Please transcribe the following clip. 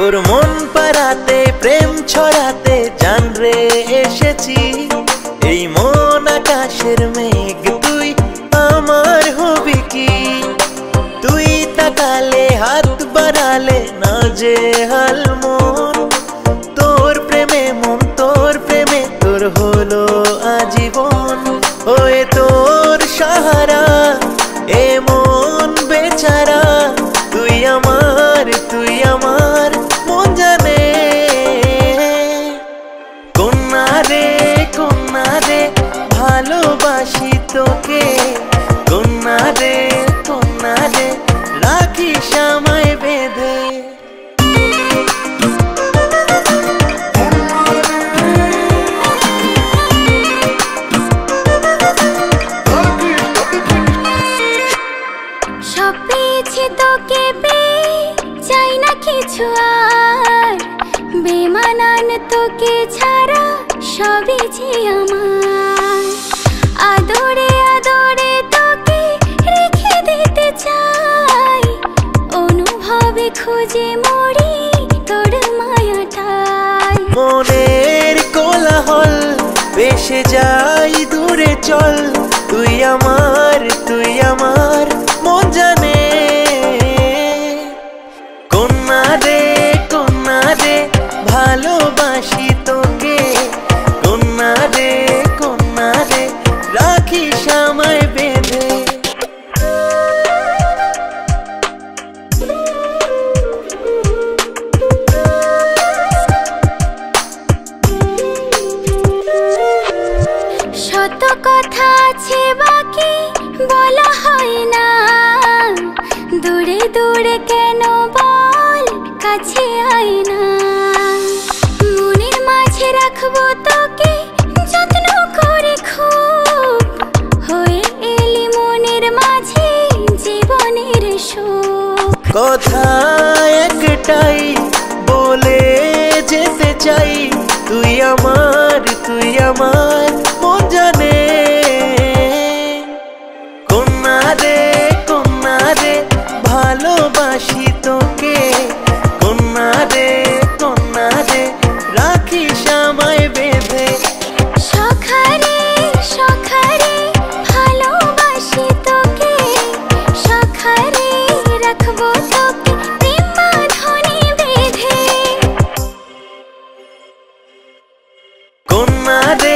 তোর মন পাড়াতে প্রেম ছড়াতে জান রে এসেছি। এই মন আকাশের মেঘ তুই আমার হবি কি? তুই তাকালে হাত বাড়ালে না যে হাল মন, তোর প্রেমে মন তোর প্রেমে তোর হলো আজীবন। ওয়ে তোর সাহারা এ মন বেচারা, তুই আমার মন জানে। কন্যা রে ভালোবাসি তোকে, কন্যা রে রাখিস আমায় বেঁধে। সব পেয়েছি তোকে পেয়ে, চাই না কিছু আর, বেমানান তোকে ছাড়া সবই যে আমার। আদরে আদরে তোকে রেখে দিতে চাই, অনুভবে খুঁজে মরি তোর মায়াটাই। মনের কোলাহল ভেসে যাই দূরে চল, তুই আমার মন জানে। কন্যা রে ভালোবাসি তোকে, কন্যা রে রাখিস আমায় বেঁধে। শত কথা আছে বাকি বলা হয় না, দূরে দূরে কেন বল কাছে আয় না। মনের মাঝে রাখবো তোকে যত্ন করে খুব, হয়ে এলি মনের মাঝে জীবনের সুখ। কথা একটাই বলে যেতে চাই, তুই আমার মন জানে। কন্যা রে ভালোবাসি তোকে, কন্যা রে রাখিস আমায় বেঁধে। সখারে ভালোবাসি তোকে, সখারে রাখবো তোকে প্রেম বাঁধনে বেঁধে। কন্যা রে